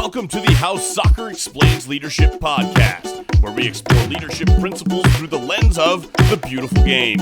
Welcome to the How Soccer Explains Leadership podcast, where we explore leadership principles through the lens of the beautiful game.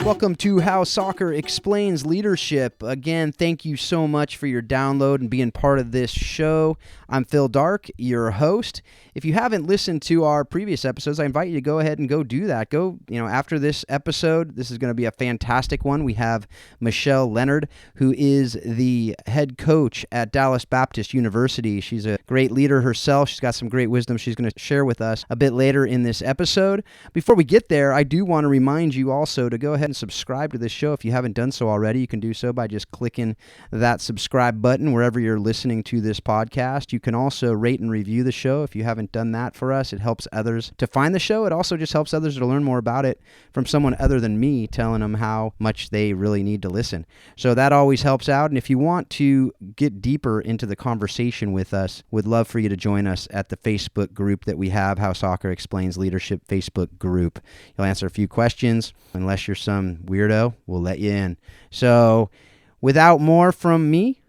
Welcome to How Soccer Explains Leadership. Again, thank you so much for your download and being part of this show. I'm Phil Dark, your host. If you haven't listened to our previous episodes, I invite you to go ahead and go do that. After this episode, this is going to be a fantastic one. We have Michelle Lenard, who is the head coach at Dallas Baptist University. She's a great leader herself. She's got some great wisdom she's going to share with us a bit later in this episode. Before we get there, I do want to remind you also to go ahead and subscribe to this show. If you haven't done so already, you can do so by just clicking that subscribe button wherever you're listening to this podcast. You can also rate and review the show if you haven't done that for us. It helps others to find the show. It also just helps others to learn more about it from someone other than me telling them how much they really need to listen. So that always helps out. And if you want to get deeper into the conversation with us, we'd love for you to join us at the Facebook group that we have, How Soccer Explains Leadership Facebook group. You'll answer a few questions. Unless you're some weirdo, we'll let you in. So without more from me,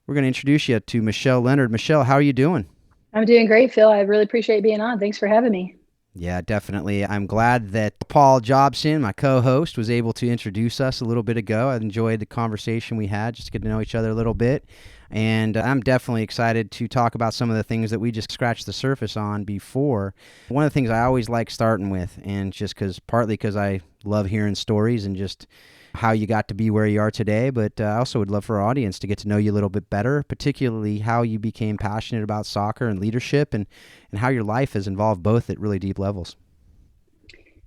we're going to introduce you to Michelle Lenard. Michelle, how are you doing? I'm doing great, Phil. I really appreciate being on. Thanks for having me. Yeah, definitely. I'm glad that Paul Jobson, my co-host, was able to introduce us a little bit ago. I enjoyed the conversation we had, just to get to know each other a little bit. And I'm definitely excited to talk about some of the things that we just scratched the surface on before. One of the things I always like starting with, and just partly because I love hearing stories and just how you got to be where you are today, but I also would love for our audience to get to know you a little bit better, particularly how you became passionate about soccer and leadership and how your life has involved both at really deep levels.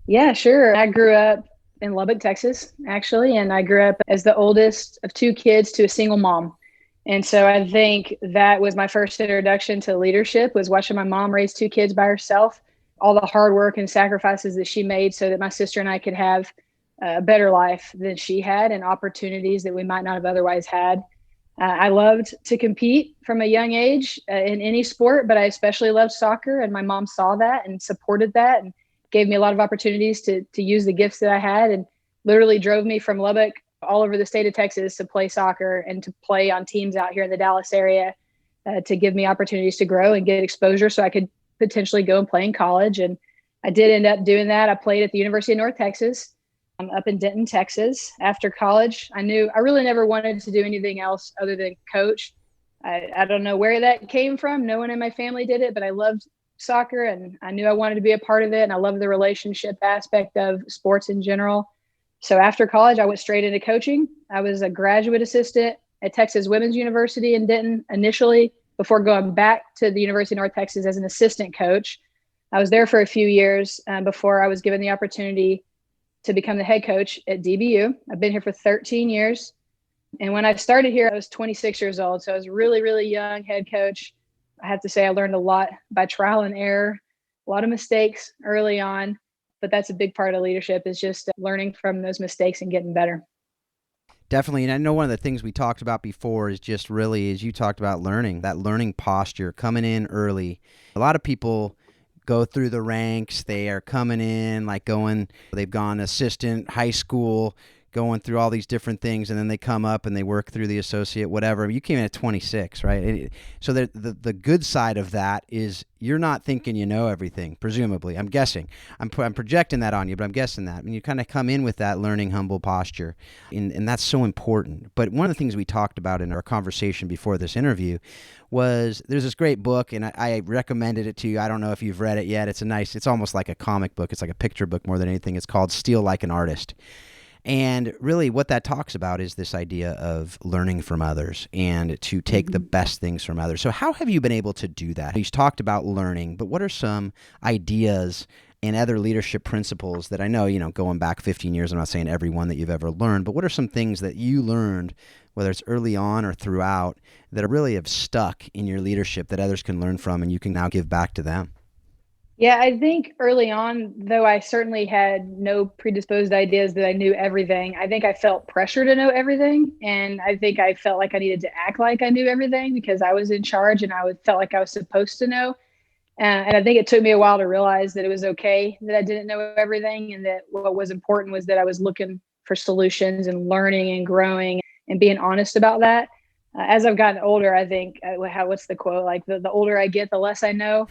Yeah, sure. I grew up in Lubbock, Texas, actually, and I grew up as the oldest of two kids to a single mom. And so I think that was my first introduction to leadership, was watching my mom raise two kids by herself, all the hard work and sacrifices that she made so that my sister and I could have a better life than she had and opportunities that we might not have otherwise had. I loved to compete from a young age in any sport, but I especially loved soccer. And my mom saw that and supported that and gave me a lot of opportunities to use the gifts that I had, and literally drove me from Lubbock all over the state of Texas to play soccer and to play on teams out here in the Dallas area to give me opportunities to grow and get exposure so I could potentially go and play in college. And I did end up doing that. I played at the University of North Texas. I'm up in Denton, Texas. After college, I knew I really never wanted to do anything else other than coach. I don't know where that came from. No one in my family did it, but I loved soccer and I knew I wanted to be a part of it. And I love the relationship aspect of sports in general. So after college, I went straight into coaching. I was a graduate assistant at Texas Women's University in Denton initially, before going back to the University of North Texas as an assistant coach. I was there for a few years before I was given the opportunity to become the head coach at DBU. I've been here for 13 years. And when I started here, I was 26 years old. So I was really, really young head coach. I have to say I learned a lot by trial and error, a lot of mistakes early on. But that's a big part of leadership, is just learning from those mistakes and getting better. Definitely. And I know one of the things we talked about before is just really, as you talked about, learning, that learning posture, coming in early. A lot of people go through the ranks. They are coming in, they've gone assistant, high school, going through all these different things, and then they come up and they work through the associate, whatever. You came in at 26, right? So the good side of that is you're not thinking you know everything, presumably. I'm guessing. I'm projecting that on you, but I'm guessing that. And you kind of come in with that learning, humble posture, and that's so important. But one of the things we talked about in our conversation before this interview was there's this great book, and I recommended it to you. I don't know if you've read it yet. It's almost like a comic book. It's like a picture book more than anything. It's called Steal Like an Artist. And really what that talks about is this idea of learning from others and to take the best things from others. So how have you been able to do that? You've talked about learning, but what are some ideas and other leadership principles that I know, going back 15 years, I'm not saying every one that you've ever learned, but what are some things that you learned, whether it's early on or throughout, that really have stuck in your leadership that others can learn from and you can now give back to them? Yeah, I think early on, though I certainly had no predisposed ideas that I knew everything, I think I felt pressure to know everything. And I think I felt like I needed to act like I knew everything because I was in charge and felt like I was supposed to know. And I think it took me a while to realize that it was okay that I didn't know everything, and that what was important was that I was looking for solutions and learning and growing and being honest about that. As I've gotten older, I think, what's the quote? Like the older I get, the less I know.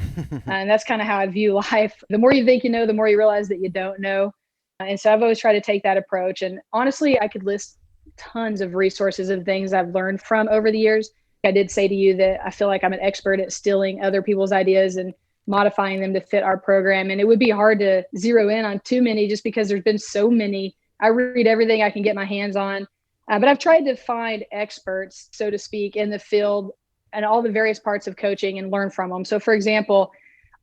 And that's kind of how I view life. The more you think you know, the more you realize that you don't know. And so I've always tried to take that approach. And honestly, I could list tons of resources and things I've learned from over the years. I did say to you that I feel like I'm an expert at stealing other people's ideas and modifying them to fit our program. And it would be hard to zero in on too many just because there's been so many. I read everything I can get my hands on. But I've tried to find experts, so to speak, in the field and all the various parts of coaching and learn from them. So, for example,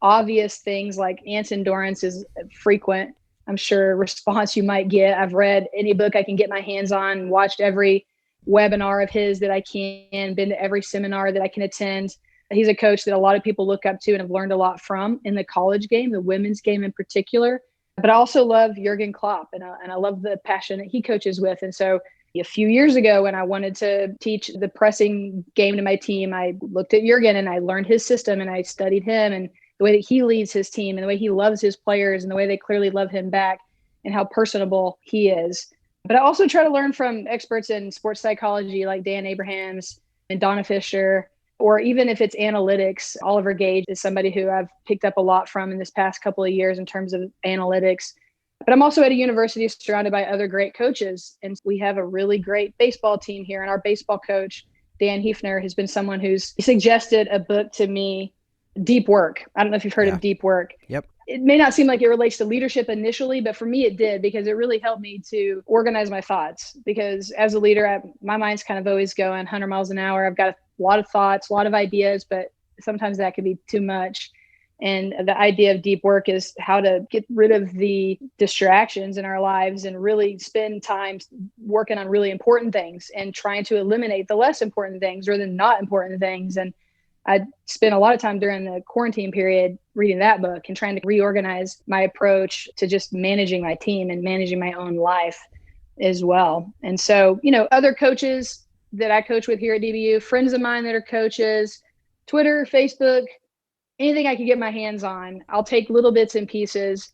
obvious things like Ant's endurance is frequent, I'm sure, response you might get. I've read any book I can get my hands on, watched every webinar of his that I can, been to every seminar that I can attend. He's a coach that a lot of people look up to and have learned a lot from in the college game, the women's game in particular. But I also love Jurgen Klopp, and I love the passion that he coaches with. And so a few years ago, when I wanted to teach the pressing game to my team, I looked at Jurgen and I learned his system and I studied him and the way that he leads his team and the way he loves his players and the way they clearly love him back and how personable he is. But I also try to learn from experts in sports psychology like Dan Abrahams and Donna Fisher, or even if it's analytics, Oliver Gage is somebody who I've picked up a lot from in this past couple of years in terms of analytics. But I'm also at a university surrounded by other great coaches. And we have a really great baseball team here. And our baseball coach, Dan Hefner, has been someone who's suggested a book to me, Deep Work. I don't know if you've heard of Deep Work. Yep. It may not seem like it relates to leadership initially, but for me it did, because it really helped me to organize my thoughts. Because as a leader, my mind's kind of always going 100 miles an hour. I've got a lot of thoughts, a lot of ideas, but sometimes that can be too much. And the idea of deep work is how to get rid of the distractions in our lives and really spend time working on really important things and trying to eliminate the less important things or the not important things. And I spent a lot of time during the quarantine period reading that book and trying to reorganize my approach to just managing my team and managing my own life as well. And so, other coaches that I coach with here at DBU, friends of mine that are coaches, Twitter, Facebook, anything I could get my hands on, I'll take little bits and pieces.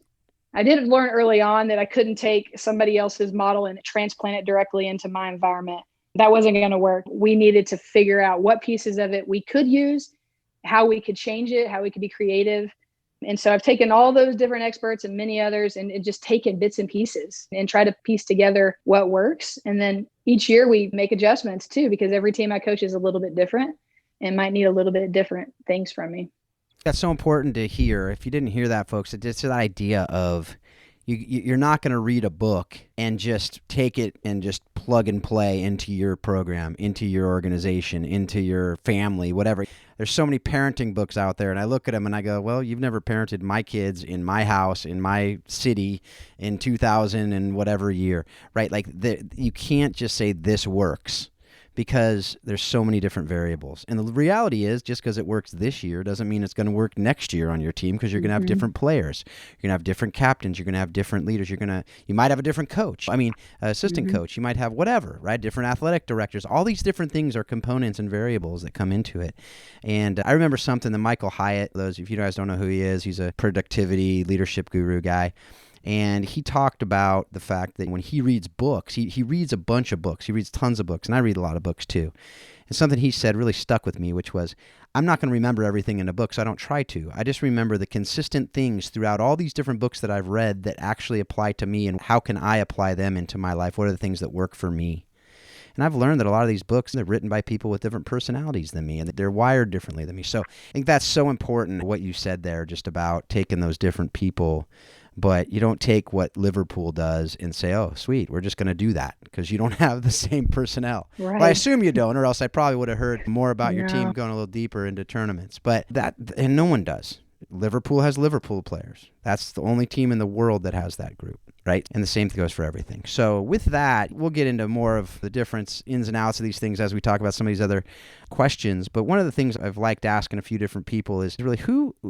I did learn early on that I couldn't take somebody else's model and transplant it directly into my environment. That wasn't going to work. We needed to figure out what pieces of it we could use, how we could change it, how we could be creative. And so I've taken all those different experts and many others and just taken bits and pieces and try to piece together what works. And then each year we make adjustments too, because every team I coach is a little bit different and might need a little bit different things from me. That's so important to hear. If you didn't hear that, folks, it's that idea of you're not going to read a book and just take it and just plug and play into your program, into your organization, into your family, whatever. There's so many parenting books out there, and I look at them and I go, well, you've never parented my kids in my house, in my city, in 2000 and whatever year, right? Like you can't just say this works, because there's so many different variables. And the reality is, just because it works this year doesn't mean it's going to work next year on your team, because you're going to have different players. You're going to have different captains. You're going to have different leaders. You might have a different coach. Assistant coach. You might have whatever, right? Different athletic directors. All these different things are components and variables that come into it. And I remember something that Michael Hyatt, if you guys don't know who he is, he's a productivity leadership guru guy. And he talked about the fact that when he reads books, he reads a bunch of books. He reads tons of books, and I read a lot of books too. And something he said really stuck with me, which was, I'm not going to remember everything in a book, so I don't try to. I just remember the consistent things throughout all these different books that I've read that actually apply to me, and how can I apply them into my life? What are the things that work for me? And I've learned that a lot of these books, they're written by people with different personalities than me, and they're wired differently than me. So I think that's so important, what you said there, just about taking those different people. But you don't take what Liverpool does and say, oh, sweet, we're just going to do that, because you don't have the same personnel. Right. Well, I assume you don't, or else I probably would have heard more about your team going a little deeper into tournaments. And no one does. Liverpool has Liverpool players. That's the only team in the world that has that group, right? And the same thing goes for everything. So with that, we'll get into more of the difference, ins and outs of these things as we talk about some of these other questions. But one of the things I've liked asking a few different people is really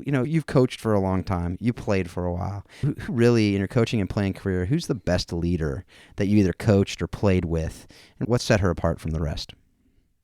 you've coached for a long time, you played for a while. Who really, in your coaching and playing career, who's the best leader that you either coached or played with? And what set her apart from the rest?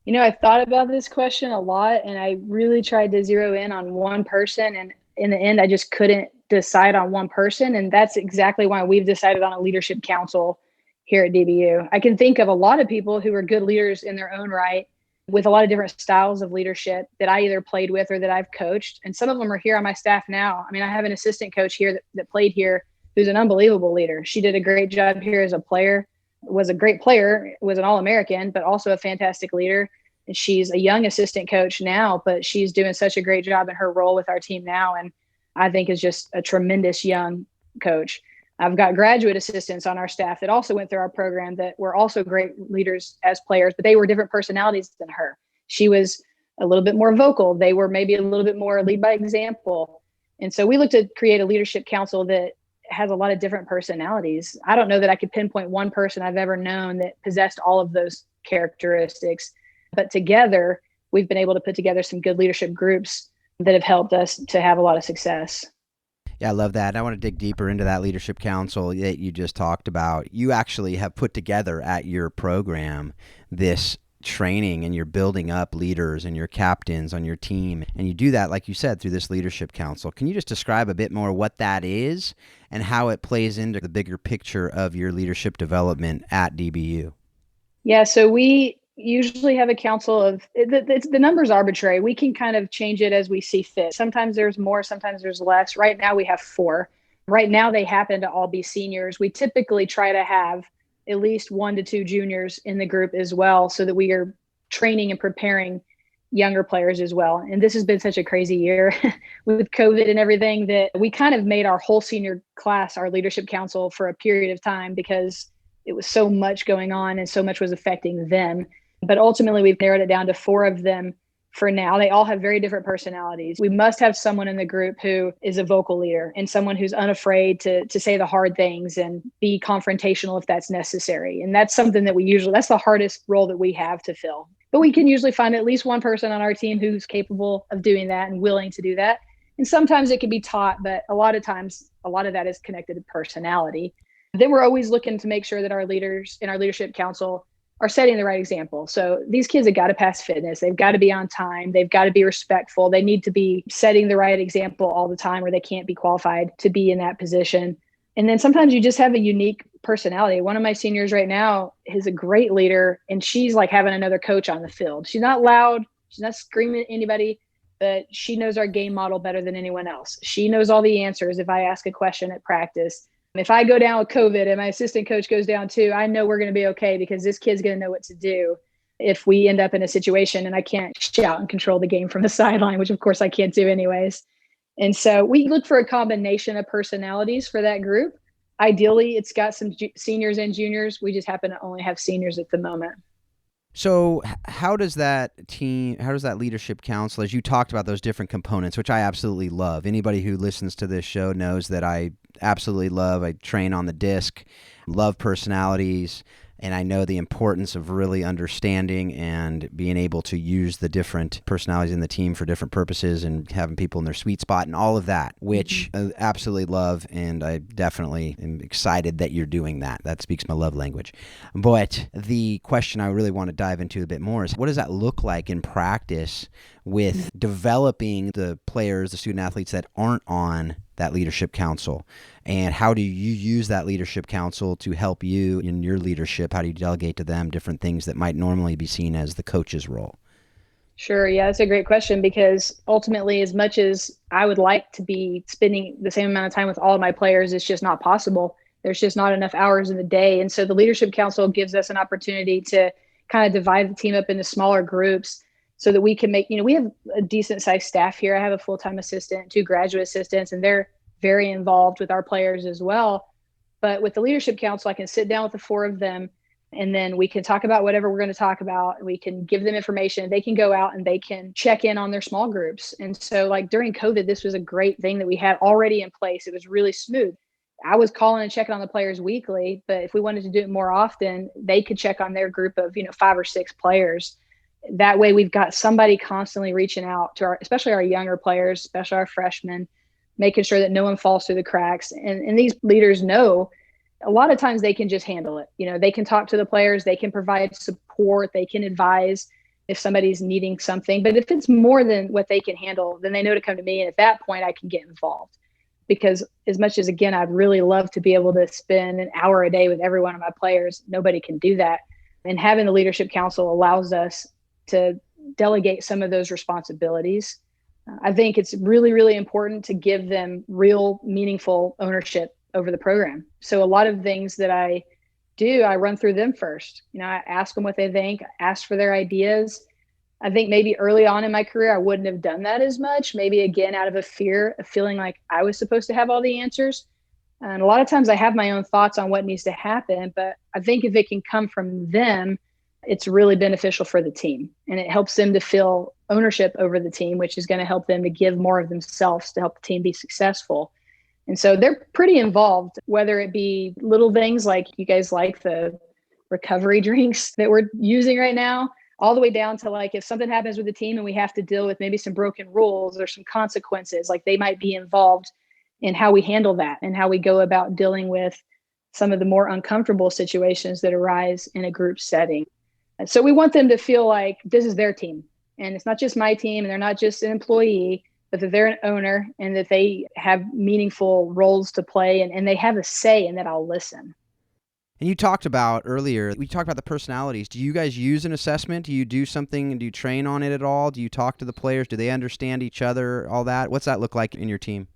I thought about this question a lot, and I really tried to zero in on one person. And in the end, I just couldn't decide on one person. And that's exactly why we've decided on a leadership council here at DBU. I can think of a lot of people who are good leaders in their own right. with a lot of different styles of leadership that I either played with or that I've coached. And some of them are here on my staff now. I mean, I have an assistant coach here that played here who's an unbelievable leader. She did a great job here as a player, was a great player, was an All-American, but also a fantastic leader. And she's a young assistant coach now, but she's doing such a great job in her role with our team now. And I think is just a tremendous young coach. I've got graduate assistants on our staff that also went through our program that were also great leaders as players, but they were different personalities than her. She was a little bit more vocal. They were maybe a little bit more lead by example. And so we looked to create a leadership council that has a lot of different personalities. I don't know that I could pinpoint one person I've ever known that possessed all of those characteristics, but together we've been able to put together some good leadership groups that have helped us to have a lot of success. Yeah, I love that. I want to dig deeper into that leadership council that you just talked about. You actually have put together at your program this training, and you're building up leaders and your captains on your team. And you do that, like you said, through this leadership council. Can you just describe a bit more what that is and how it plays into the bigger picture of your leadership development at DBU? Yeah, so we usually have a council of, the number's arbitrary. We can kind of change it as we see fit. Sometimes there's more, sometimes there's less. Right now we have 4. Right now they happen to all be seniors. We typically try to have at least 1 to 2 juniors in the group as well, so that we are training and preparing younger players as well. And this has been such a crazy year with COVID and everything that we kind of made our whole senior class our leadership council for a period of time because it was so much going on and so much was affecting them. But ultimately, we've narrowed it down to 4 of them for now. They all have very different personalities. We must have someone in the group who is a vocal leader and someone who's unafraid to say the hard things and be confrontational if that's necessary. And that's something that that's the hardest role that we have to fill. But we can usually find at least one person on our team who's capable of doing that and willing to do that. And sometimes it can be taught, but a lot of times, a lot of that is connected to personality. Then we're always looking to make sure that our leaders in our leadership council are setting the right example. So these kids have got to pass fitness. They've got to be on time. They've got to be respectful. They need to be setting the right example all the time, or they can't be qualified to be in that position. And then sometimes you just have a unique personality. One of my seniors right now is a great leader, and she's like having another coach on the field. She's not loud. She's not screaming at anybody, but she knows our game model better than anyone else. She knows all the answers if I ask a question at practice. If I go down with COVID and my assistant coach goes down too, I know we're going to be okay because this kid's going to know what to do if we end up in a situation and I can't shout and control the game from the sideline, which of course I can't do anyways. And so we look for a combination of personalities for that group. Ideally, it's got some seniors and juniors. We just happen to only have seniors at the moment. So how does that leadership council, as you talked about those different components, which I absolutely love. Anybody who listens to this show knows that I absolutely love. I train on the disc, love personalities, and I know the importance of really understanding and being able to use the different personalities in the team for different purposes and having people in their sweet spot and all of that, which I absolutely love, and I definitely am excited that you're doing that. That speaks my love language. But the question I really want to dive into a bit more is, what does that look like in practice with developing the players, the student athletes that aren't on that leadership council? And how do you use that leadership council to help you in your leadership? How do you delegate to them different things that might normally be seen as the coach's role? Sure. Yeah, that's a great question, because ultimately, as much as I would like to be spending the same amount of time with all of my players, it's just not possible. There's just not enough hours in the day. And so the leadership council gives us an opportunity to kind of divide the team up into smaller groups so that we can make, we have a decent sized staff here. I have a full-time assistant, 2 graduate assistants, and they're very involved with our players as well. But with the leadership council, I can sit down with the 4 of them, and then we can talk about whatever we're going to talk about. We can give them information. They can go out and they can check in on their small groups. And so like during COVID, this was a great thing that we had already in place. It was really smooth. I was calling and checking on the players weekly, but if we wanted to do it more often, they could check on their group of, 5 or 6 players. That way we've got somebody constantly reaching out to especially our younger players, especially our freshmen, making sure that no one falls through the cracks. And these leaders know a lot of times they can just handle it. They can talk to the players, they can provide support, they can advise if somebody's needing something. But if it's more than what they can handle, then they know to come to me. And at that point, I can get involved. Because as much as, again, I'd really love to be able to spend an hour a day with every one of my players, nobody can do that. And having the leadership council allows us to delegate some of those responsibilities. I think it's really, really important to give them real, meaningful ownership over the program. So a lot of things that I do, I run through them first. I ask them what they think, ask for their ideas. I think maybe early on in my career, I wouldn't have done that as much, maybe again, out of a fear of feeling like I was supposed to have all the answers. And a lot of times I have my own thoughts on what needs to happen, but I think if it can come from them, it's really beneficial for the team, and it helps them to feel ownership over the team, which is going to help them to give more of themselves to help the team be successful. And so they're pretty involved, whether it be little things like you guys like the recovery drinks that we're using right now, all the way down to like if something happens with the team and we have to deal with maybe some broken rules or some consequences, like they might be involved in how we handle that and how we go about dealing with some of the more uncomfortable situations that arise in a group setting. And so we want them to feel like this is their team, and it's not just my team, and they're not just an employee, but that they're an owner and that they have meaningful roles to play, and they have a say, and that I'll listen. And you talked about earlier, we talked about the personalities. Do you guys use an assessment? Do you do something? Do you train on it at all? Do you talk to the players? Do they understand each other? All that? What's that look like in your team?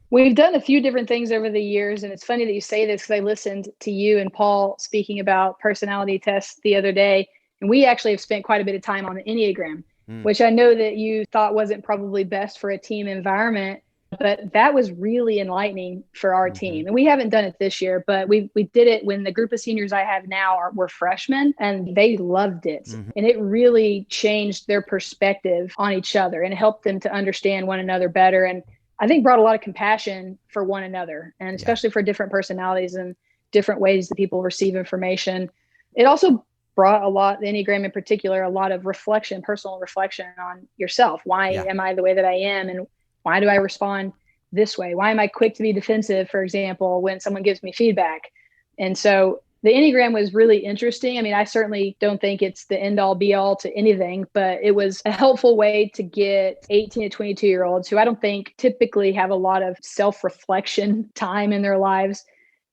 We've done a few different things over the years, and it's funny that you say this because I listened to you and Paul speaking about personality tests the other day, and we actually have spent quite a bit of time on the Enneagram, which I know that you thought wasn't probably best for a team environment, but that was really enlightening for our team. And we haven't done it this year, but we did it when the group of seniors I have now were freshmen, and they loved it. And it really changed their perspective on each other and helped them to understand one another better. And I think brought a lot of compassion for one another, and especially for different personalities and different ways that people receive information. It also brought the Enneagram in particular, a lot of reflection, personal reflection on yourself. Why am I the way that I am? And why do I respond this way? Why am I quick to be defensive, for example, when someone gives me feedback? And so the Enneagram was really interesting. I mean, I certainly don't think it's the end all be all to anything, but it was a helpful way to get 18 to 22-year-olds who I don't think typically have a lot of self-reflection time in their lives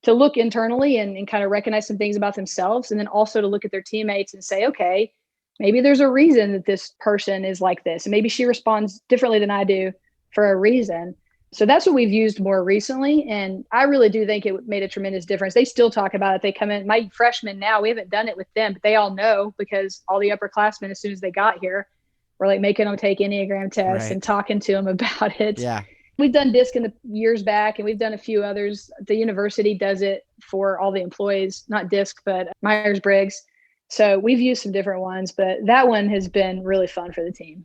to look internally and kind of recognize some things about themselves. And then also to look at their teammates and say, okay, maybe there's a reason that this person is like this. And maybe she responds differently than I do for a reason. So that's what we've used more recently. And I really do think it made a tremendous difference. They still talk about it. They come in, my freshmen now, we haven't done it with them, but they all know because all the upperclassmen, as soon as they got here, we're like making them take Enneagram tests and talking to them about it. Yeah. We've done DISC in the years back, and we've done a few others. The university does it for all the employees, not DISC, but Myers-Briggs. So we've used some different ones, but that one has been really fun for the team.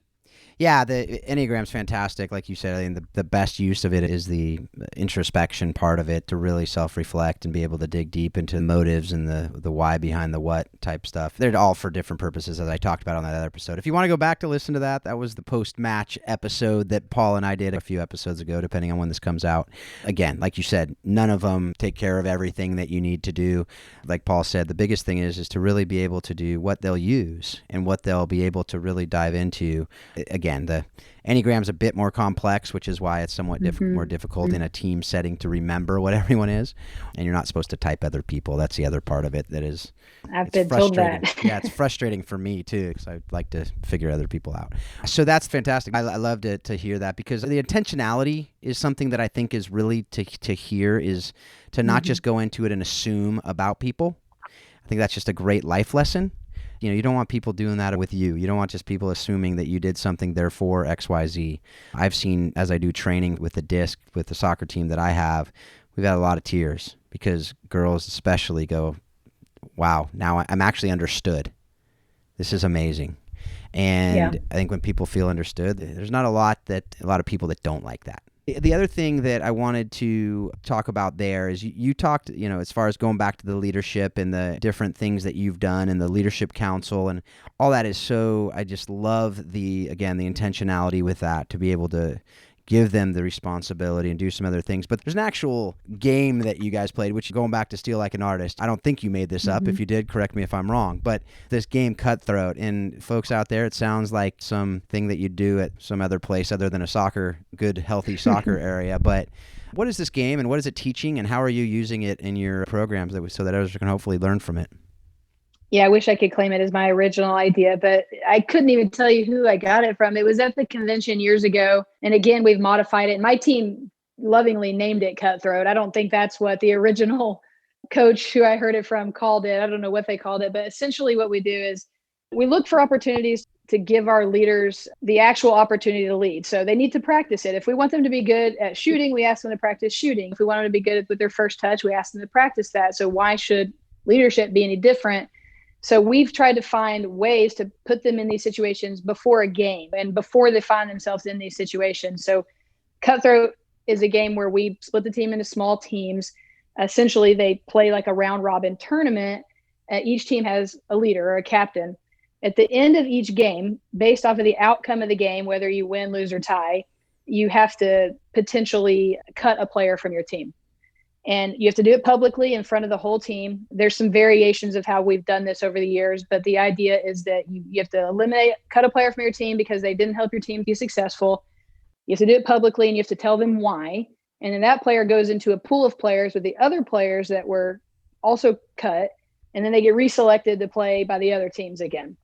Yeah, the Enneagram's fantastic. Like you said, I think the best use of it is the introspection part of it, to really self-reflect and be able to dig deep into the motives and the why behind the what type stuff. They're all for different purposes, as I talked about on that other episode. If you want to go back to listen to that, that was the post-match episode that Paul and I did a few episodes ago, depending on when this comes out. Again, like you said, none of them take care of everything that you need to do. Like Paul said, the biggest thing is to really be able to do what they'll use and what they'll be able to really dive into. Again, the Enneagram's a bit more complex, which is why it's somewhat more difficult in a team setting to remember what everyone is. And you're not supposed to type other people. That's the other part of it that is I've been told that. Yeah, it's frustrating for me too, because I like to figure other people out. So that's fantastic. I love to hear that, because the intentionality is something that I think is really to hear, is to not just go into it and assume about people. I think that's just a great life lesson. You know, you don't want people doing that with you. You don't want just people assuming that you did something, therefore X, Y, Z. I've seen, as I do training with the DISC, with the soccer team that I have, we've had a lot of tears, because girls especially go, wow, now I'm actually understood. This is amazing. And I think when people feel understood, there's not a lot of people that don't like that. The other thing that I wanted to talk about there is you talked, as far as going back to the leadership and the different things that you've done and the leadership council and all that is so, I just love the intentionality with that, to be able to give them the responsibility and do some other things. But there's an actual game that you guys played, which, going back to Steal Like an Artist, I don't think you made this up. If you did, correct me if I'm wrong. But this game, Cutthroat, and folks out there, it sounds like something that you'd do at some other place other than a good, healthy soccer area. But what is this game, and what is it teaching, and how are you using it in your programs so that others can hopefully learn from it? Yeah, I wish I could claim it as my original idea, but I couldn't even tell you who I got it from. It was at the convention years ago. And again, we've modified it. My team lovingly named it Cutthroat. I don't think that's what the original coach who I heard it from called it. I don't know what they called it, but essentially what we do is we look for opportunities to give our leaders the actual opportunity to lead. So they need to practice it. If we want them to be good at shooting, we ask them to practice shooting. If we want them to be good with their first touch, we ask them to practice that. So why should leadership be any different? So we've tried to find ways to put them in these situations before a game and before they find themselves in these situations. So Cutthroat is a game where we split the team into small teams. Essentially, they play like a round robin tournament. Each team has a leader or a captain. At the end of each game, based off of the outcome of the game, whether you win, lose, or tie, you have to potentially cut a player from your team. And you have to do it publicly in front of the whole team. There's some variations of how we've done this over the years, but the idea is that you have to cut a player from your team because they didn't help your team be successful. You have to do it publicly and you have to tell them why. And then that player goes into a pool of players with the other players that were also cut. And then they get reselected to play by the other teams again.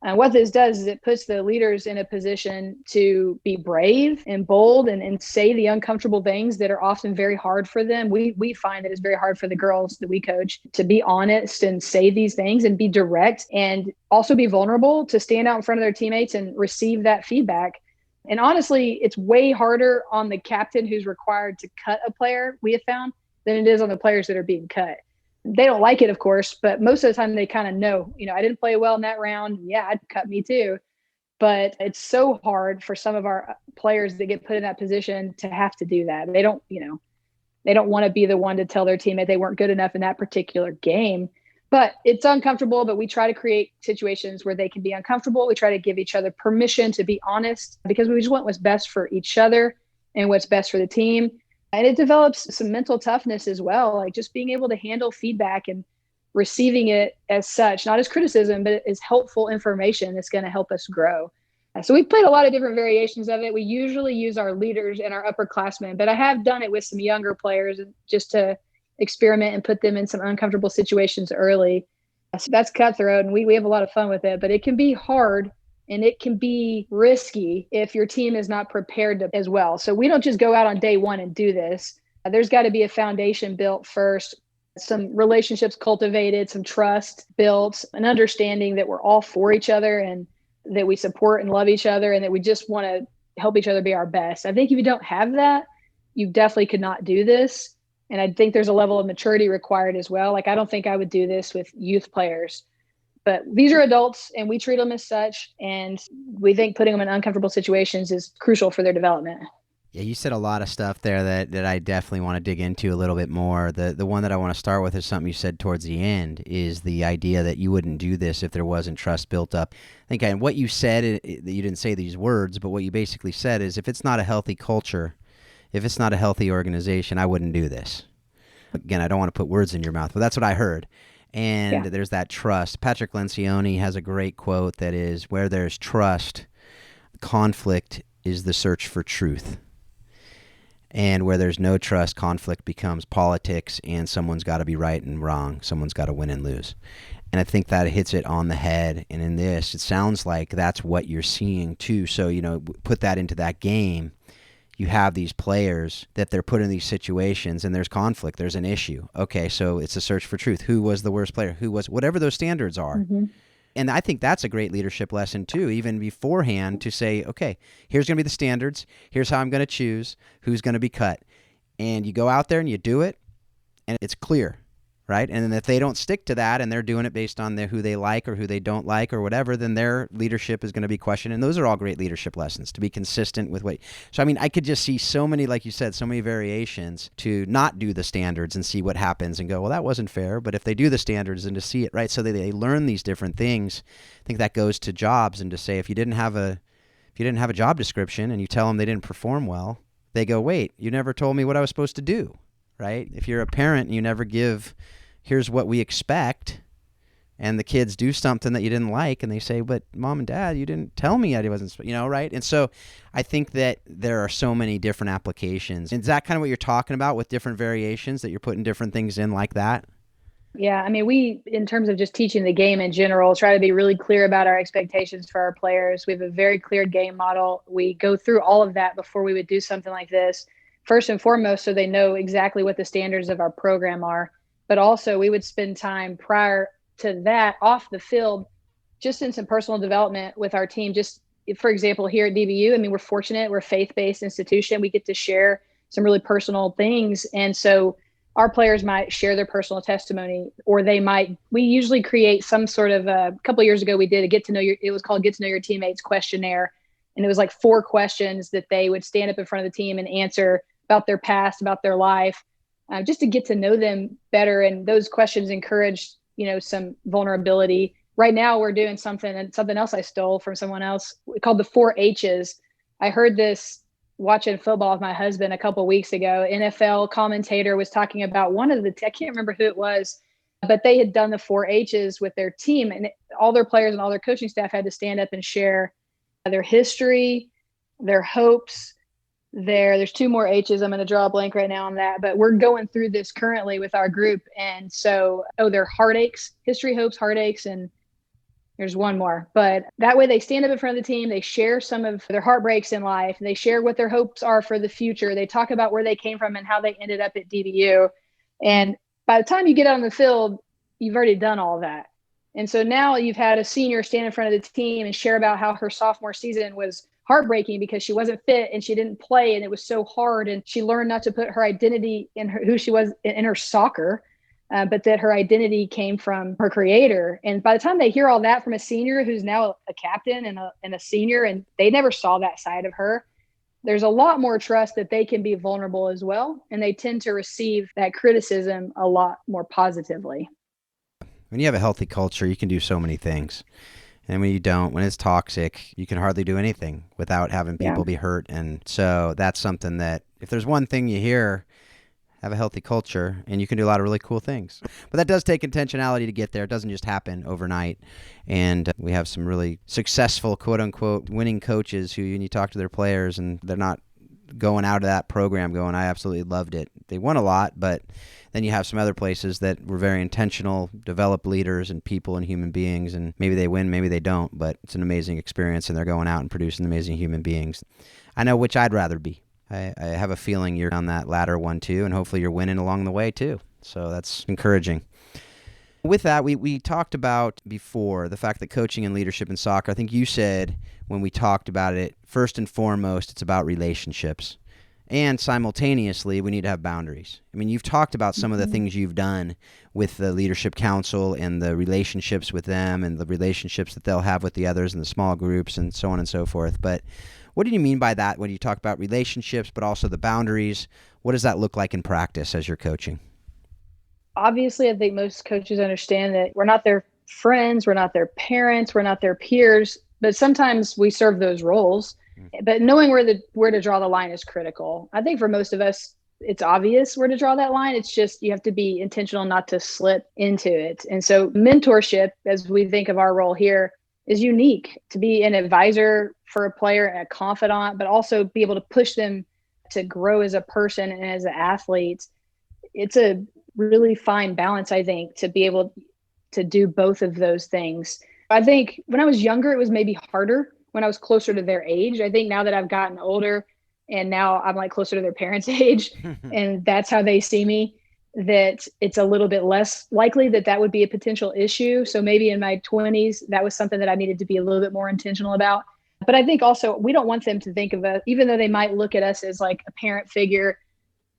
What this does is it puts the leaders in a position to be brave and bold and say the uncomfortable things that are often very hard for them. We find that it's very hard for the girls that we coach to be honest and say these things and be direct and also be vulnerable to stand out in front of their teammates and receive that feedback. And honestly, it's way harder on the captain who's required to cut a player, we have found, than it is on the players that are being cut. They don't like it, of course, but most of the time they kind of know, I didn't play well in that round. Yeah, I'd cut me too. But it's so hard for some of our players that get put in that position to have to do that. They don't want to be the one to tell their teammate they weren't good enough in that particular game. But it's uncomfortable, but we try to create situations where they can be uncomfortable. We try to give each other permission to be honest because we just want what's best for each other and what's best for the team. And it develops some mental toughness as well, like just being able to handle feedback and receiving it as such, not as criticism, but as helpful information that's going to help us grow. So we've played a lot of different variations of it. We usually use our leaders and our upperclassmen, but I have done it with some younger players just to experiment and put them in some uncomfortable situations early. So that's Cutthroat, and we have a lot of fun with it, but it can be hard and it can be risky if your team is not prepared to as well. So we don't just go out on day one and do this. There's got to be a foundation built first, some relationships cultivated, some trust built, an understanding that we're all for each other and that we support and love each other and that we just want to help each other be our best. I think if you don't have that, you definitely could not do this. And I think there's a level of maturity required as well. Like, I don't think I would do this with youth players. But these are adults and we treat them as such. And we think putting them in uncomfortable situations is crucial for their development. Yeah, you said a lot of stuff there that I definitely want to dig into a little bit more. The one that I want to start with is something you said towards the end, is the idea that you wouldn't do this if there wasn't trust built up. I think what you said, you didn't say these words, but what you basically said is if it's not a healthy culture, if it's not a healthy organization, I wouldn't do this. Again, I don't want to put words in your mouth, but that's what I heard. And there's that trust. Patrick Lencioni has a great quote that is, where there's trust, conflict is the search for truth. And where there's no trust, conflict becomes politics, and someone's got to be right and wrong. Someone's got to win and lose. And I think that hits it on the head. And in this, it sounds like that's what you're seeing too. So, put that into that game. You have these players that they're put in these situations and there's conflict. There's an issue. Okay, so it's a search for truth. Who was the worst player? Who was, whatever those standards are. Mm-hmm. And I think that's a great leadership lesson too, even beforehand, to say, okay, here's going to be the standards. Here's how I'm going to choose who's going to be cut. And you go out there and you do it and it's clear, right? And then if they don't stick to that and they're doing it based on who they like or who they don't like or whatever, then their leadership is going to be questioned. And those are all great leadership lessons, to be consistent with what. So, I mean, I could just see so many, like you said, so many variations to not do the standards and see what happens and go, well, that wasn't fair. But if they do the standards and to see it, right, so they learn these different things, I think that goes to jobs. And to say, if you didn't have a job description and you tell them they didn't perform well, they go, wait, you never told me what I was supposed to do, right? If you're a parent and you never give, here's what we expect, and the kids do something that you didn't like, and they say, but mom and dad, you didn't tell me I wasn't, right? And so I think that there are so many different applications. Is that kind of what you're talking about with different variations, that you're putting different things in like that? Yeah. I mean, we, in terms of just teaching the game in general, try to be really clear about our expectations for our players. We have a very clear game model. We go through all of that before we would do something like this. First and foremost, so they know exactly what the standards of our program are. But also, we would spend time prior to that off the field, just in some personal development with our team. Just for example, here at DBU, I mean, we're fortunate. We're a faith-based institution. We get to share some really personal things. And so our players might share their personal testimony, or we usually create some sort of a couple of years ago, we did it was called Get to Know Your Teammates questionnaire. And it was like 4 questions that they would stand up in front of the team and answer about their past, about their life, just to get to know them better. And those questions encouraged, some vulnerability. Right now we're doing something else I stole from someone else called the 4 H's. I heard this watching football with my husband a couple of weeks ago. NFL commentator was talking about I can't remember who it was, but they had done the 4 H's with their team, and all their players and all their coaching staff had to stand up and share their history, their hopes. There's 2 more H's. I'm going to draw a blank right now on that, but we're going through this currently with our group. And so, their heartaches, history, hopes, heartaches, and there's one more. But that way they stand up in front of the team, they share some of their heartbreaks in life, they share what their hopes are for the future. They talk about where they came from and how they ended up at DBU. And by the time you get on the field, you've already done all that. And so now you've had a senior stand in front of the team and share about how her sophomore season was heartbreaking because she wasn't fit and she didn't play and it was so hard. And she learned not to put her identity in who she was in her soccer, but that her identity came from her creator. And by the time they hear all that from a senior who's now a captain and a senior, and they never saw that side of her, there's a lot more trust that they can be vulnerable as well. And they tend to receive that criticism a lot more positively. When you have a healthy culture, you can do so many things. And when you don't, when it's toxic, you can hardly do anything without having people be hurt. And so that's something that, if there's one thing you hear, have a healthy culture, and you can do a lot of really cool things. But that does take intentionality to get there. It doesn't just happen overnight. And we have some really successful, quote unquote, winning coaches who, when you talk to their players, and they're not going out of that program going, I absolutely loved it. They won a lot, but then you have some other places that were very intentional, develop leaders and people and human beings, and maybe they win, maybe they don't, but it's an amazing experience, and they're going out and producing amazing human beings. I know which I'd rather be. I have a feeling you're on that latter one too, and hopefully you're winning along the way too. So that's encouraging. With that, we talked about before the fact that coaching and leadership in soccer, I think you said when we talked about it, first and foremost, it's about relationships. And simultaneously, we need to have boundaries. I mean, you've talked about some of the things you've done with the Leadership Council and the relationships with them and the relationships that they'll have with the others in the small groups and so on and so forth. But what do you mean by that when you talk about relationships, but also the boundaries? What does that look like in practice as you're coaching? Obviously, I think most coaches understand that we're not their friends, we're not their parents, we're not their peers, but sometimes we serve those roles. But knowing where to draw the line is critical. I think for most of us, it's obvious where to draw that line. It's just you have to be intentional not to slip into it. And so mentorship, as we think of our role here, is unique. To be an advisor for a player, a confidant, but also be able to push them to grow as a person and as an athlete. It's a really fine balance, I think, to be able to do both of those things. I think when I was younger, it was maybe harder when I was closer to their age. I think now that I've gotten older and now I'm like closer to their parents' age and that's how they see me, that it's a little bit less likely that would be a potential issue. So maybe in my 20s, that was something that I needed to be a little bit more intentional about. But I think also we don't want them to think of us, even though they might look at us as like a parent figure,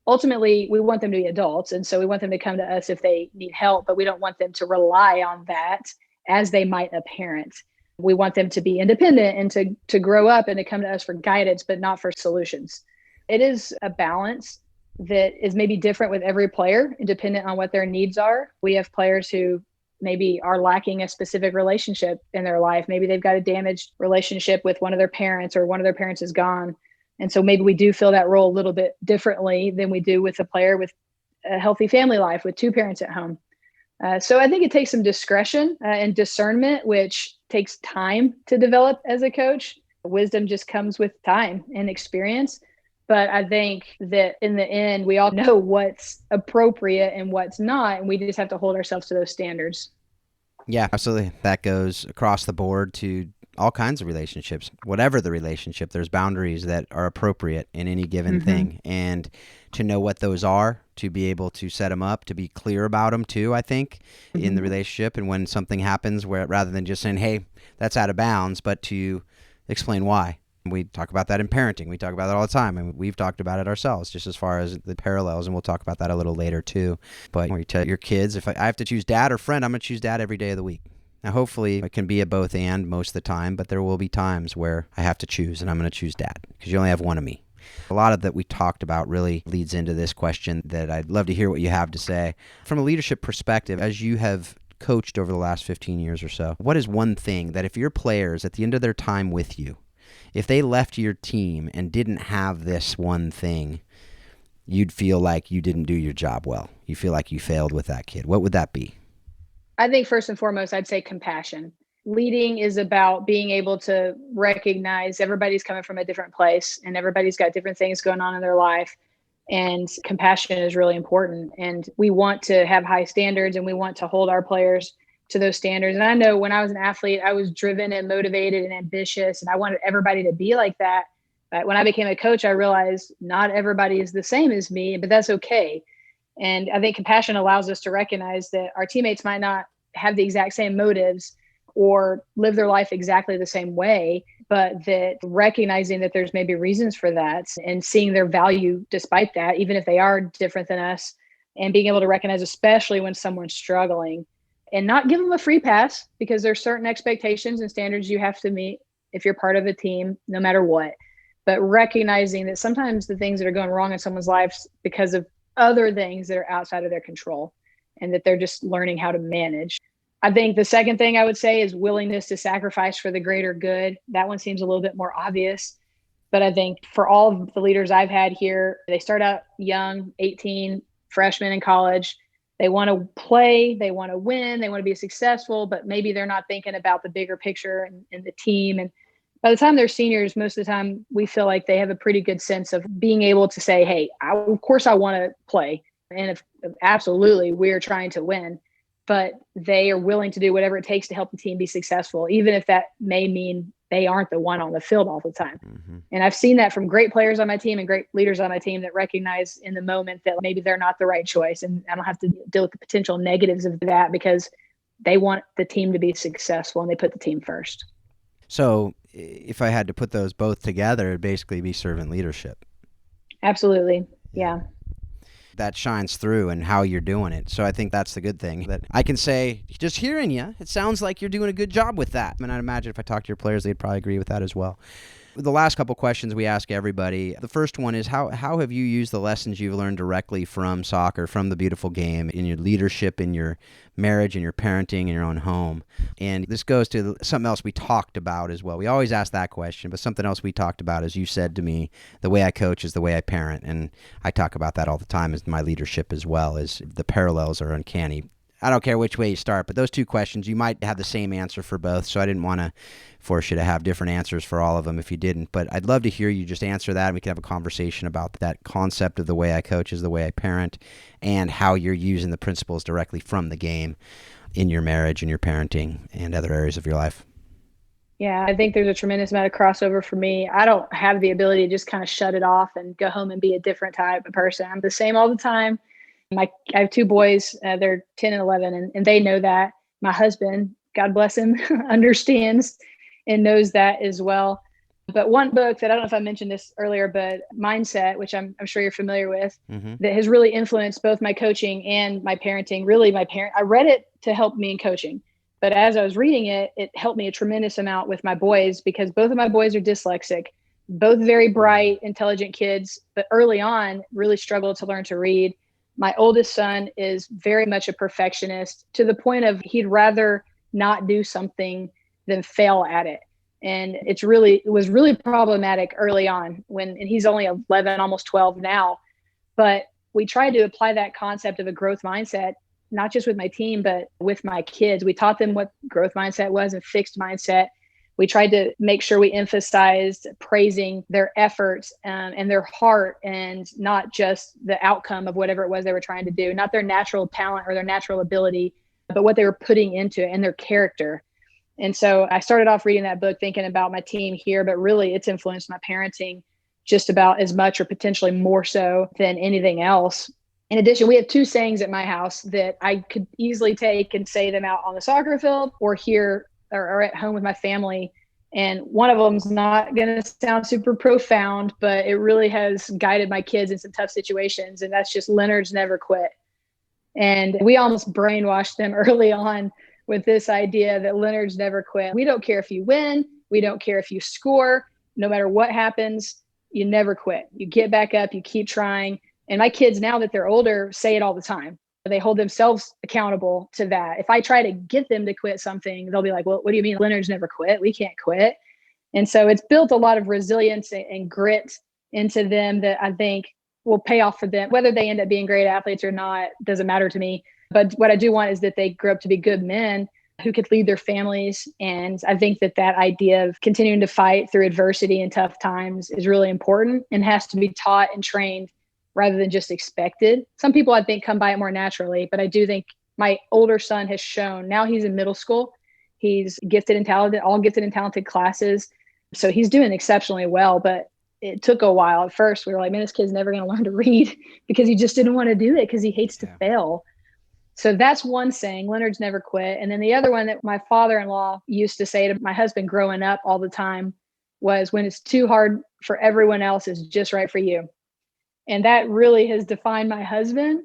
ultimately we want them to be adults. And so we want them to come to us if they need help, but we don't want them to rely on that as they might a parent. We want them to be independent and to grow up and to come to us for guidance, but not for solutions. It is a balance that is maybe different with every player, dependent on what their needs are. We have players who maybe are lacking a specific relationship in their life. Maybe they've got a damaged relationship with one of their parents, or one of their parents is gone. And so maybe we do fill that role a little bit differently than we do with a player with a healthy family life with 2 parents at home. So I think it takes some discretion and discernment, which takes time to develop as a coach. Wisdom just comes with time and experience. But I think that in the end, we all know what's appropriate and what's not, and we just have to hold ourselves to those standards. Yeah, absolutely. That goes across the board to all kinds of relationships. Whatever the relationship, there's boundaries that are appropriate in any given thing. And to know what those are, to be able to set them up, to be clear about them too, I think, in the relationship. And when something happens, where rather than just saying, hey, that's out of bounds, but to explain why. We talk about that in parenting. We talk about that all the time, and we've talked about it ourselves, just as far as the parallels, and we'll talk about that a little later too. But when you tell your kids, if I have to choose dad or friend, I'm going to choose dad every day of the week. Now, hopefully, it can be a both and most of the time, but there will be times where I have to choose, and I'm going to choose dad because you only have one of me. A lot of that we talked about really leads into this question that I'd love to hear what you have to say. From a leadership perspective, as you have coached over the last 15 years or so, what is one thing that if your players, at the end of their time with you, if they left your team and didn't have this one thing, you'd feel like you didn't do your job well? You feel like you failed with that kid. What would that be? I think first and foremost, I'd say compassion. Leading is about being able to recognize everybody's coming from a different place and everybody's got different things going on in their life. And compassion is really important. And we want to have high standards and we want to hold our players to those standards. And I know when I was an athlete, I was driven and motivated and ambitious, and I wanted everybody to be like that. But when I became a coach, I realized not everybody is the same as me, but that's okay. And I think compassion allows us to recognize that our teammates might not have the exact same motives or live their life exactly the same way, but that recognizing that there's maybe reasons for that and seeing their value despite that, even if they are different than us, and being able to recognize, especially when someone's struggling, and not give them a free pass, because there's certain expectations and standards you have to meet if you're part of a team, no matter what. But recognizing that sometimes the things that are going wrong in someone's lives because of other things that are outside of their control, and that they're just learning how to manage. I think the second thing I would say is willingness to sacrifice for the greater good. That one seems a little bit more obvious. But I think for all of the leaders I've had here, they start out young, 18, freshmen in college. They want to play, they want to win, they want to be successful, but maybe they're not thinking about the bigger picture and the team. And by the time they're seniors, most of the time we feel like they have a pretty good sense of being able to say, hey, of course I want to play. And if absolutely we're trying to win, but they are willing to do whatever it takes to help the team be successful, even if that may mean they aren't the one on the field all the time. And I've seen that from great players on my team and great leaders on my team that recognize in the moment that maybe they're not the right choice. And I don't have to deal with the potential negatives of that because they want the team to be successful and they put the team first. So if I had to put those both together, it'd basically be servant leadership. Absolutely. Yeah. That shines through in how you're doing it. So I think that's the good thing, that I can say, just hearing you, it sounds like you're doing a good job with that. And I'd imagine if I talked to your players, they'd probably agree with that as well. The last couple questions we ask everybody. The first one is, how have you used the lessons you've learned directly from soccer, from the beautiful game, in your leadership, in your marriage, in your parenting, in your own home? And this goes to something else we talked about as well. We always ask that question, but something else we talked about is, you said to me, the way I coach is the way I parent. And I talk about that all the time as my leadership as well, is the parallels are uncanny. I don't care which way you start, but those two questions, you might have the same answer for both, so I didn't want to force you to have different answers for all of them if you didn't. But I'd love to hear you just answer that, and we can have a conversation about that concept of the way I coach is the way I parent, and how you're using the principles directly from the game in your marriage and your parenting and other areas of your life. Yeah, I think there's a tremendous amount of crossover for me. I don't have the ability to just kind of shut it off and go home and be a different type of person. I'm the same all the time. I have two boys, they're 10 and 11, and they know that. My husband, God bless him, understands and knows that as well. But one book that I don't know if I mentioned this earlier, but Mindset, which I'm sure you're familiar with, that has really influenced both my coaching and my parenting. Really, I read it to help me in coaching. But as I was reading it, it helped me a tremendous amount with my boys, because both of my boys are dyslexic, both very bright, intelligent kids, but early on really struggled to learn to read. My oldest son is very much a perfectionist, to the point of he'd rather not do something than fail at it. And it was really problematic early on and he's only 11, almost 12 now. But we tried to apply that concept of a growth mindset, not just with my team, but with my kids. We taught them what growth mindset was and fixed mindset. We tried to make sure we emphasized praising their efforts and their heart, and not just the outcome of whatever it was they were trying to do, not their natural talent or their natural ability, but what they were putting into it and their character. And so I started off reading that book thinking about my team here, but really it's influenced my parenting just about as much or potentially more so than anything else. In addition, we have two sayings at my house that I could easily take and say them out on the soccer field or here or at home with my family. And one of them's not going to sound super profound, but it really has guided my kids in some tough situations. And that's just Lenard's never quit. And we almost brainwashed them early on with this idea that Lenard's never quit. We don't care if you win. We don't care if you score. No matter what happens, you never quit. You get back up, you keep trying. And my kids, now that they're older, say it all the time. They hold themselves accountable to that. If I try to get them to quit something, they'll be like, well, what do you mean Lenard's never quit? We can't quit. And so it's built a lot of resilience and grit into them that I think will pay off for them. Whether they end up being great athletes or not doesn't matter to me. But what I do want is that they grow up to be good men who could lead their families. And I think that idea of continuing to fight through adversity and tough times is really important and has to be taught and trained rather than just expected. Some people, I think, come by it more naturally, but I do think my older son has shown, now he's in middle school, he's gifted and talented, all gifted and talented classes. So he's doing exceptionally well, but it took a while. At first, we were like, man, this kid's never going to learn to read because he just didn't want to do it because he hates to fail. So that's one saying, Lenard's never quit. And then the other one that my father-in-law used to say to my husband growing up all the time was, when it's too hard for everyone else, it's just right for you. And that really has defined my husband.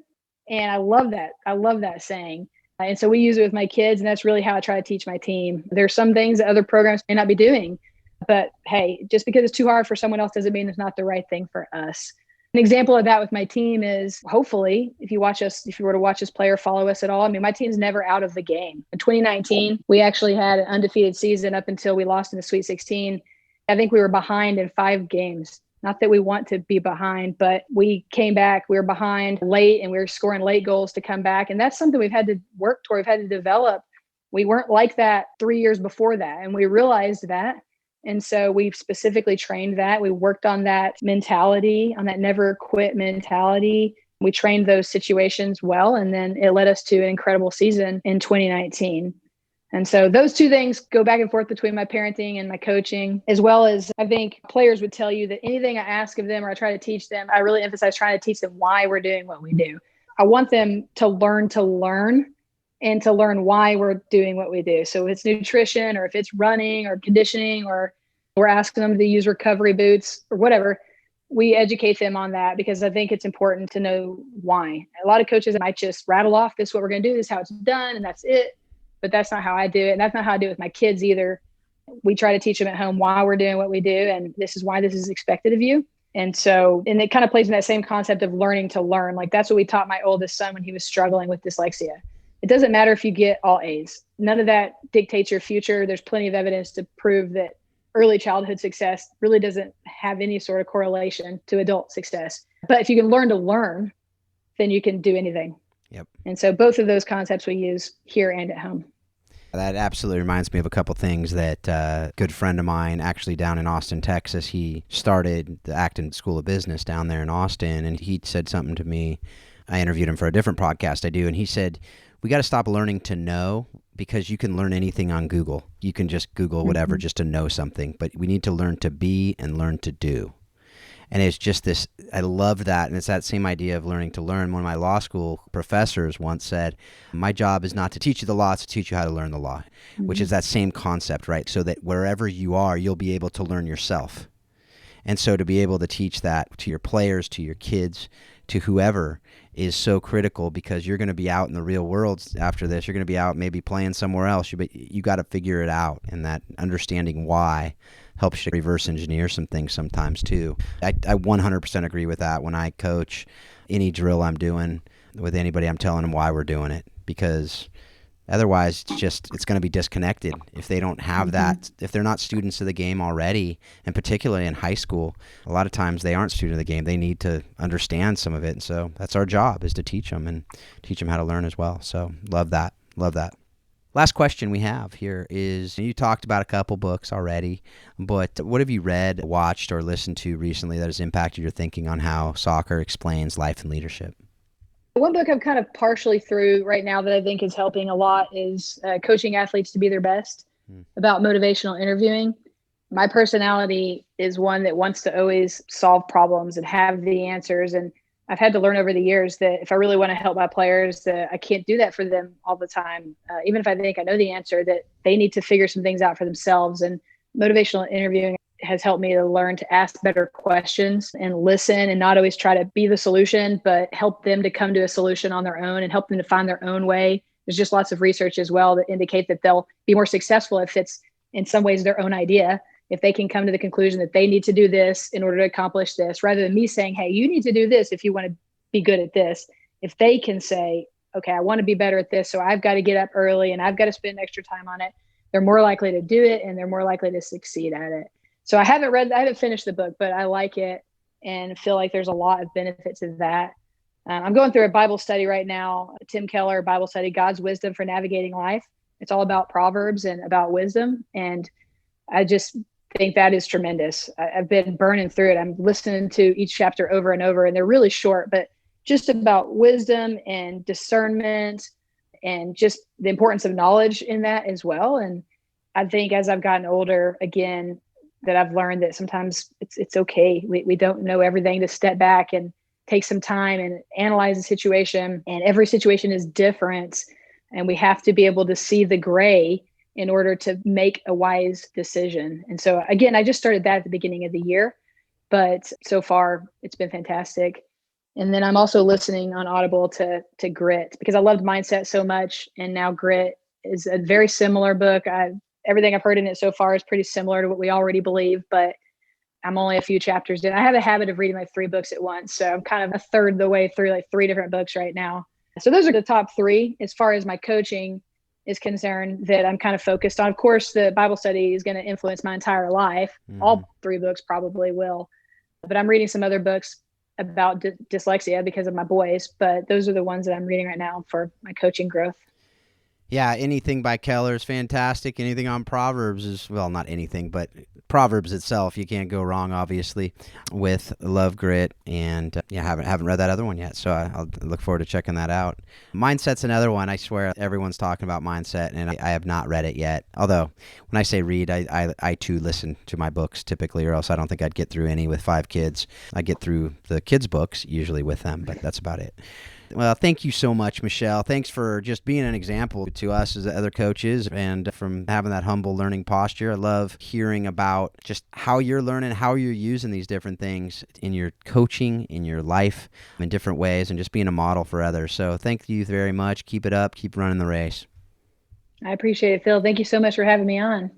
And I love that. I love that saying. And so we use it with my kids. And that's really how I try to teach my team. There's some things that other programs may not be doing. But hey, just because it's too hard for someone else doesn't mean it's not the right thing for us. An example of that with my team is, hopefully, if you were to watch us play or follow us at all, I mean, my team's never out of the game. In 2019, we actually had an undefeated season up until we lost in the Sweet 16. I think we were behind in 5 games. Not that we want to be behind, but we came back. We were behind late and we were scoring late goals to come back. And that's something we've had to work toward. We've had to develop. We weren't like that 3 years before that. And we realized that. And so we've specifically trained that. We worked on that mentality, on that never quit mentality. We trained those situations well. And then it led us to an incredible season in 2019. And so those two things go back and forth between my parenting and my coaching, as well as I think players would tell you that anything I ask of them or I try to teach them, I really emphasize trying to teach them why we're doing what we do. I want them to learn and to learn why we're doing what we do. So if it's nutrition or if it's running or conditioning, or we're asking them to use recovery boots or whatever, we educate them on that because I think it's important to know why. A lot of coaches might just rattle off, this is what we're going to do, this is how it's done, and that's it. But that's not how I do it. And that's not how I do it with my kids either. We try to teach them at home why we're doing what we do. And this is why this is expected of you. And it kind of plays in that same concept of learning to learn. Like that's what we taught my oldest son when he was struggling with dyslexia. It doesn't matter if you get all A's. None of that dictates your future. There's plenty of evidence to prove that early childhood success really doesn't have any sort of correlation to adult success. But if you can learn to learn, then you can do anything. Yep. And so both of those concepts we use here and at home. That absolutely reminds me of a couple things that a good friend of mine actually down in Austin, Texas, he started the Acton School of Business down there in Austin, and he said something to me. I interviewed him for a different podcast I do, and he said, we got to stop learning to know because you can learn anything on Google. You can just Google whatever just to know something, but we need to learn to be and learn to do. And it's just this, I love that. And it's that same idea of learning to learn. One of my law school professors once said, my job is not to teach you the law, it's to teach you how to learn the law, which is that same concept, right? So that wherever you are, you'll be able to learn yourself. And so to be able to teach that to your players, to your kids, to whoever is so critical because you're going to be out in the real world after this. You're going to be out maybe playing somewhere else. You got to figure it out. And that understanding why helps you reverse engineer some things sometimes too. I 100% agree with that. When I coach any drill I'm doing with anybody, I'm telling them why we're doing it, because otherwise it's going to be disconnected. If they don't have that, if they're not students of the game already, and particularly in high school, a lot of times they aren't students of the game. They need to understand some of it. And so that's our job, is to teach them and teach them how to learn as well. So love that. Love that. Last question we have here is, you talked about a couple books already, but what have you read, watched, or listened to recently that has impacted your thinking on how soccer explains life and leadership? One book I'm kind of partially through right now that I think is helping a lot is Coaching Athletes to Be Their Best, about motivational interviewing. My personality is one that wants to always solve problems and have the answers. And I've had to learn over the years that if I really want to help my players, that I can't do that for them all the time. Even if I think I know the answer, that they need to figure some things out for themselves. And motivational interviewing has helped me to learn to ask better questions and listen, and not always try to be the solution, but help them to come to a solution on their own and help them to find their own way. There's just lots of research as well that indicate that they'll be more successful if it's in some ways their own idea, if they can come to the conclusion that they need to do this in order to accomplish this, rather than me saying, hey, you need to do this if you want to be good at this. If they can say, okay, I want to be better at this, so I've got to get up early and I've got to spend extra time on it, they're more likely to do it and they're more likely to succeed at it. So I haven't finished the book, but I like it and feel like there's a lot of benefit to that. I'm going through a Bible study right now, Tim Keller Bible study, God's Wisdom for Navigating Life. It's all about Proverbs and about wisdom. And I just think that is tremendous. I've been burning through it. I'm listening to each chapter over and over, and they're really short, but just about wisdom and discernment and just the importance of knowledge in that as well. And I think as I've gotten older, again, that I've learned that sometimes it's okay. We don't know everything, to step back and take some time and analyze the situation. And every situation is different. And we have to be able to see the gray in order to make a wise decision. And so again, I just started that at the beginning of the year, but so far it's been fantastic. And then I'm also listening on Audible to Grit, because I loved Mindset so much. And now Grit is a very similar book. Everything I've heard in it so far is pretty similar to what we already believe, but I'm only a few chapters in. I have a habit of reading like 3 books at once. So I'm kind of a third of the way through like 3 different books right now. So those are the top 3 as far as my coaching is concerned that I'm kind of focused on. Of course, the Bible study is going to influence my entire life. All 3 books probably will, but I'm reading some other books about dyslexia because of my boys, but those are the ones that I'm reading right now for my coaching growth. Yeah, anything by Keller is fantastic. Anything on Proverbs is, well, not anything, but Proverbs itself, you can't go wrong, obviously, with Love, Grit, and haven't read that other one yet, so I'll look forward to checking that out. Mindset's another one. I swear everyone's talking about Mindset, and I have not read it yet. Although, when I say read, I too listen to my books typically, or else I don't think I'd get through any with 5 kids. I get through the kids' books usually with them, but that's about it. Well, thank you so much, Michelle. Thanks for just being an example to us as other coaches, and from having that humble learning posture. I love hearing about just how you're learning, how you're using these different things in your coaching, in your life, in different ways, and just being a model for others. So thank you very much. Keep it up. Keep running the race. I appreciate it, Phil. Thank you so much for having me on.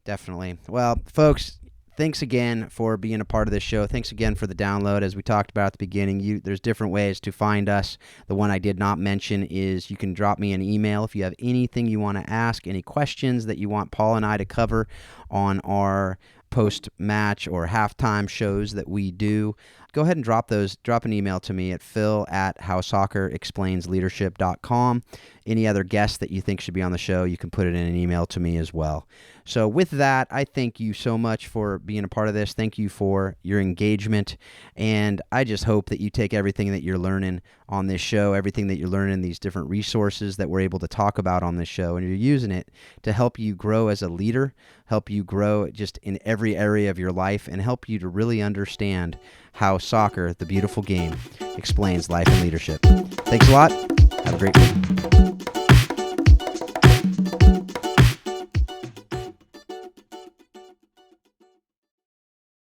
Definitely. Well, folks, thanks again for being a part of this show. Thanks again for the download. As we talked about at the beginning, there's different ways to find us. The one I did not mention is you can drop me an email if you have anything you want to ask, any questions that you want Paul and I to cover on our post-match or halftime shows that we do. Go ahead and drop an email to me at phil@howsoccerexplainsleadership.com. Any other guests that you think should be on the show, you can put it in an email to me as well. So with that, I thank you so much for being a part of this. Thank you for your engagement. And I just hope that you take everything that you're learning on this show, everything that you're learning, these different resources that we're able to talk about on this show, and you're using it to help you grow as a leader, help you grow just in every area of your life, and help you to really understand how soccer, the beautiful game, explains life and leadership. Thanks a lot. Have a great week.